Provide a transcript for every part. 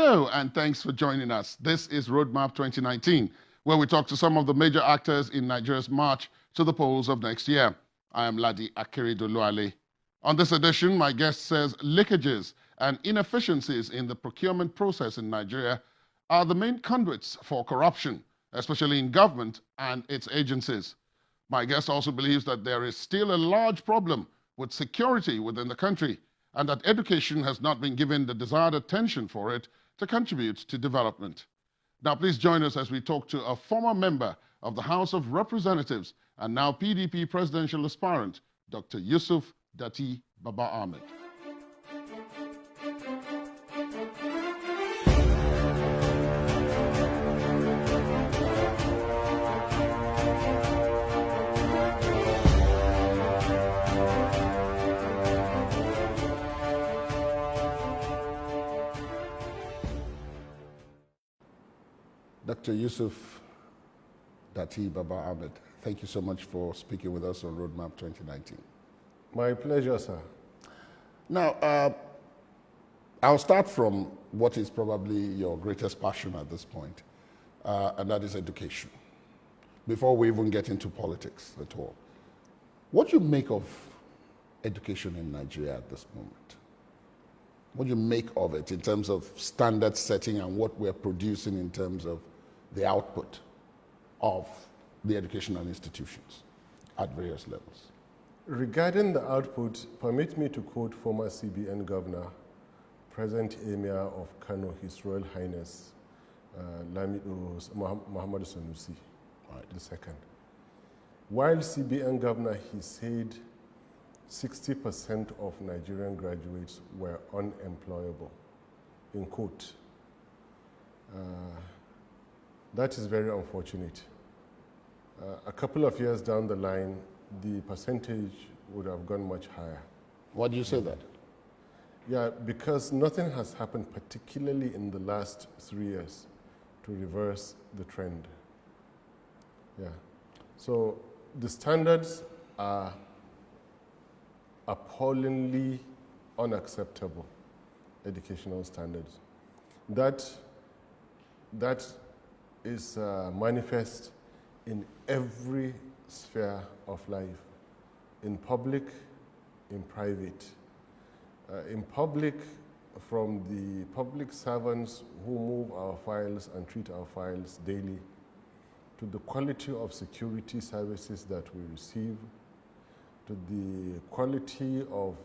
Hello, and thanks for joining us. This is Roadmap 2019, where we talk to some of the major actors in Nigeria's march to the polls of next year. I am Ladi Akeredoluale. On this edition, my guest says leakages and inefficiencies in the procurement process in Nigeria are the main conduits for corruption, especially in government and its agencies. My guest also believes that there is still a large problem with security within the country, and that education has not been given the desired attention for it to contribute to development. Now, please join us as we talk to a former member of the House of Representatives and now PDP presidential aspirant, Dr. Yusuf Datti Baba-Ahmed. Dr. Yusuf Datti Baba-Ahmed, thank you so much for speaking with us on Roadmap 2019. My pleasure, sir. Now, I'll start from what is probably your greatest passion at this point, and that is education, before we even get into politics at all. What do you make of education in Nigeria at this moment? What do you make of it in terms of standard setting and what we're producing in terms of the output of the educational institutions at various levels? Regarding the output, permit me to quote former CBN Governor, present Emir of Kano, His Royal Highness Muhammad Sanusi II. While CBN Governor, he said 60% of Nigerian graduates were unemployable, in quote. That is very unfortunate. A couple of years down the line, the percentage would have gone much higher. Why do you say that? Yeah, because nothing has happened, particularly in the last 3 years, to reverse the trend. Yeah. So the standards are appallingly unacceptable, educational standards. That is manifest in every sphere of life, in public, in private. In public, from the public servants who move our files and treat our files daily, to the quality of security services that we receive, to the quality of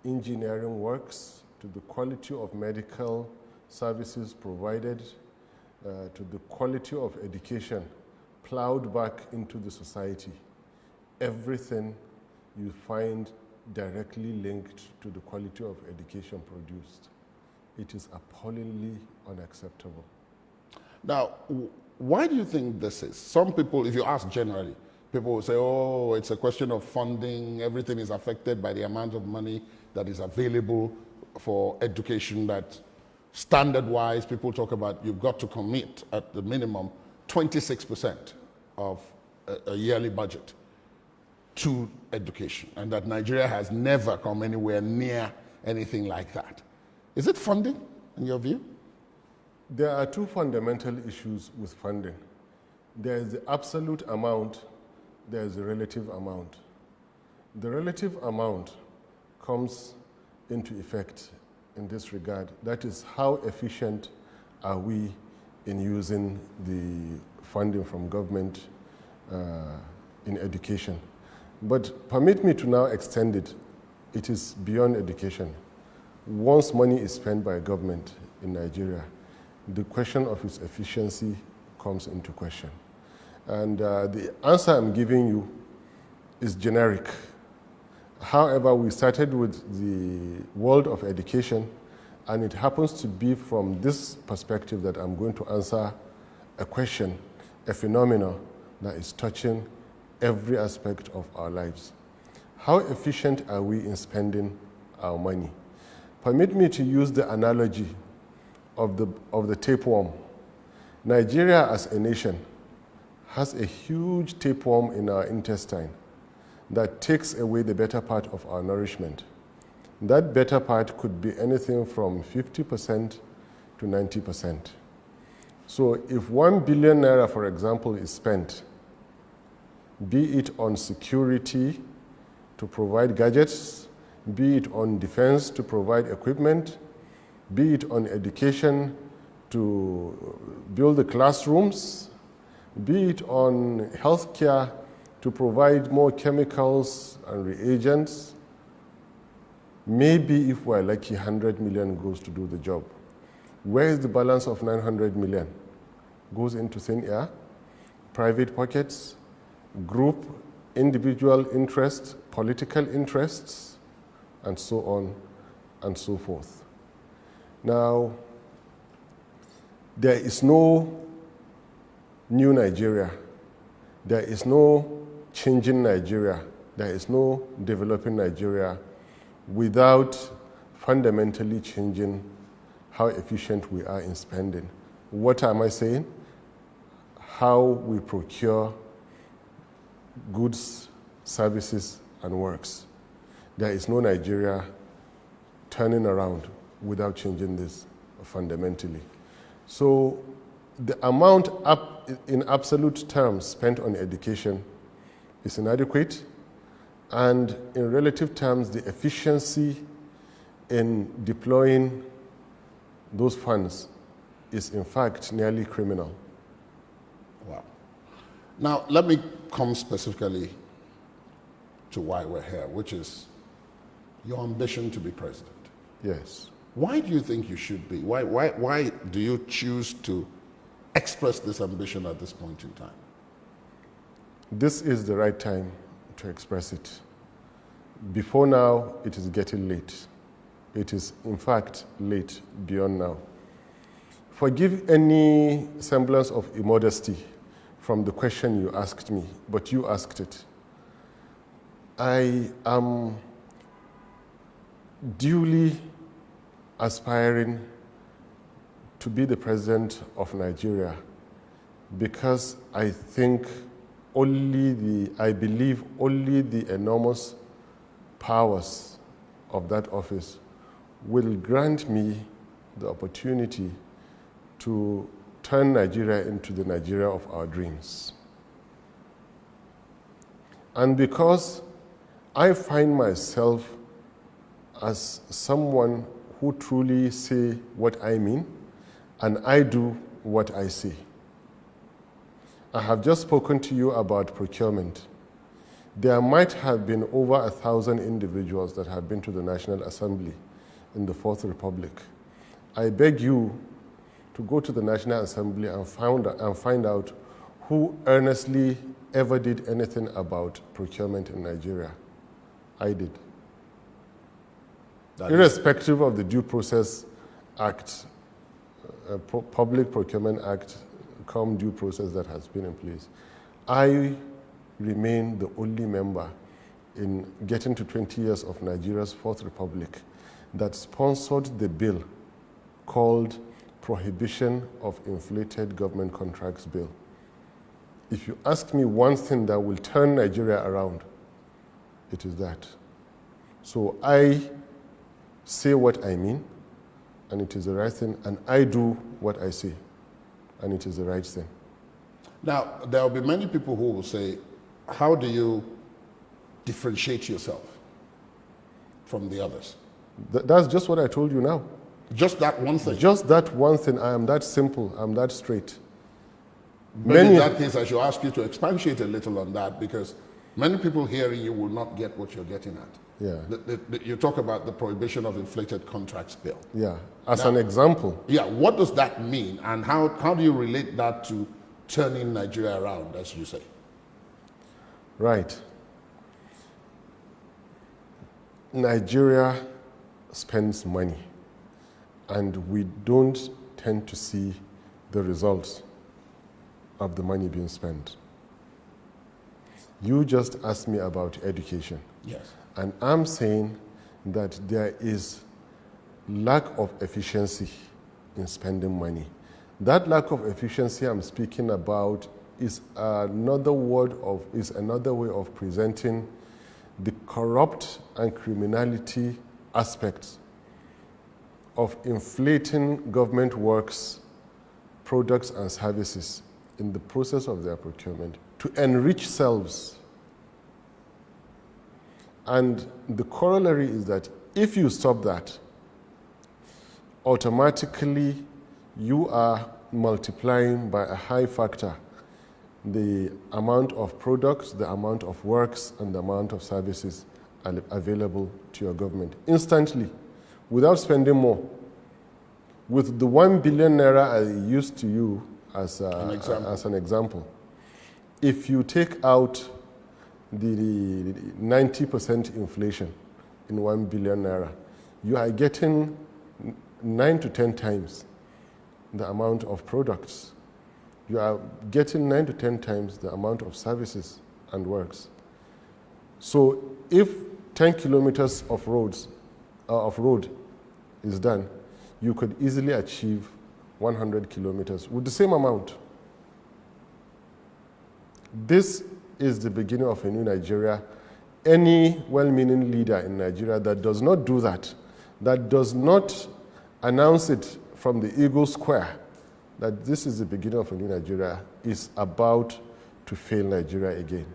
engineering works, to the quality of medical services provided, to the quality of education plowed back into the society. Everything you find directly linked to the quality of education produced. It is appallingly unacceptable. Now, why do you think this is? Some people, if you ask generally, people will say, oh, it's a question of funding, everything is affected by the amount of money that is available for education, that standard-wise, people talk about you've got to commit at the minimum 26% of a yearly budget to education, and that Nigeria has never come anywhere near anything like that. Is it funding, in your view? There are two fundamental issues with funding. There is the absolute amount, there is the relative amount. The relative amount comes into effect in this regard. That is, how efficient are we in using the funding from government in education. But permit me to now extend it. It is beyond education. Once money is spent by government in Nigeria, the question of its efficiency comes into question. And the answer I'm giving you is generic. However, we started with the world of education, and it happens to be from this perspective that I'm going to answer a question, a phenomenon that is touching every aspect of our lives. How efficient are we in spending our money? Permit me to use the analogy of the tapeworm. Nigeria as a nation has a huge tapeworm in our intestine that takes away the better part of our nourishment. That better part could be anything from 50% to 90%. So if 1 billion naira, for example, is spent, be it on security to provide gadgets, be it on defense to provide equipment, be it on education to build the classrooms, be it on healthcare to provide more chemicals and reagents, maybe if we're lucky, 100 million goes to do the job. Where is the balance of 900 million? Goes into thin air, private pockets, group, individual interests, political interests, and so on and so forth. Now, there is no new Nigeria. There is no changing Nigeria. There is no developing Nigeria without fundamentally changing how efficient we are in spending. What am I saying? How we procure goods, services, and works. There is no Nigeria turning around without changing this fundamentally. So the amount up in absolute terms spent on education is inadequate, and in relative terms, the efficiency in deploying those funds is in fact nearly criminal. Wow. Now, let me come specifically to why we're here, which is your ambition to be president. Yes. Why do you think you should be? Why do you choose to express this ambition at this point in time? This is the right time to express it. Before now, it is getting late. It is, in fact, late beyond now. Forgive any semblance of immodesty from the question you asked me, but you asked it. I am duly aspiring to be the president of Nigeria because I think I believe only the enormous powers of that office will grant me the opportunity to turn Nigeria into the Nigeria of our dreams. And because I find myself as someone who truly say what I mean, and I do what I say. I have just spoken to you about procurement. There might have been over 1,000 individuals that have been to the National Assembly in the Fourth Republic. I beg you to go to the National Assembly and find out who earnestly ever did anything about procurement in Nigeria. I did. Irrespective of the Due Process Act, Public Procurement Act, due process that has been in place, I remain the only member in getting to 20 years of Nigeria's Fourth Republic that sponsored the bill called Prohibition of Inflated Government Contracts Bill. If you ask me one thing that will turn Nigeria around, it is that. So I say what I mean, and it is the right thing, and I do what I say, and it is the right thing. Now, there will be many people who will say, how do you differentiate yourself from the others? That's just what I told you now. Just that one thing? Just that one thing. I am that simple. I'm that straight. But in that case, I should ask you to expatiate a little on that, because many people hearing you will not get what you're getting at. Yeah. You talk about the Prohibition of Inflated Contracts Bill. Yeah, as an example. Yeah, what does that mean, and how do you relate that to turning Nigeria around, as you say? Right. Nigeria spends money, and we don't tend to see the results of the money being spent. You just asked me about education. Yes. And I'm saying that there is lack of efficiency in spending money. That lack of efficiency I'm speaking about is another way of presenting the corrupt and criminality aspects of inflating government works, products and services in the process of their procurement to enrich selves. And the corollary is that if you stop that, automatically you are multiplying by a high factor the amount of products, the amount of works, and the amount of services available to your government instantly, without spending more. With the 1 billion naira I used to you as an example, if you take out the 90% inflation in 1 billion naira, you are getting 9 to 10 times the amount of products. You are getting 9 to 10 times the amount of services and works. So if 10 kilometers of road is done, you could easily achieve 100 kilometers with the same amount. This is the beginning of a new Nigeria. Any well-meaning leader in Nigeria that does not do that does not announce it from the Eagle Square, that this is the beginning of a new Nigeria, is about to fail Nigeria again.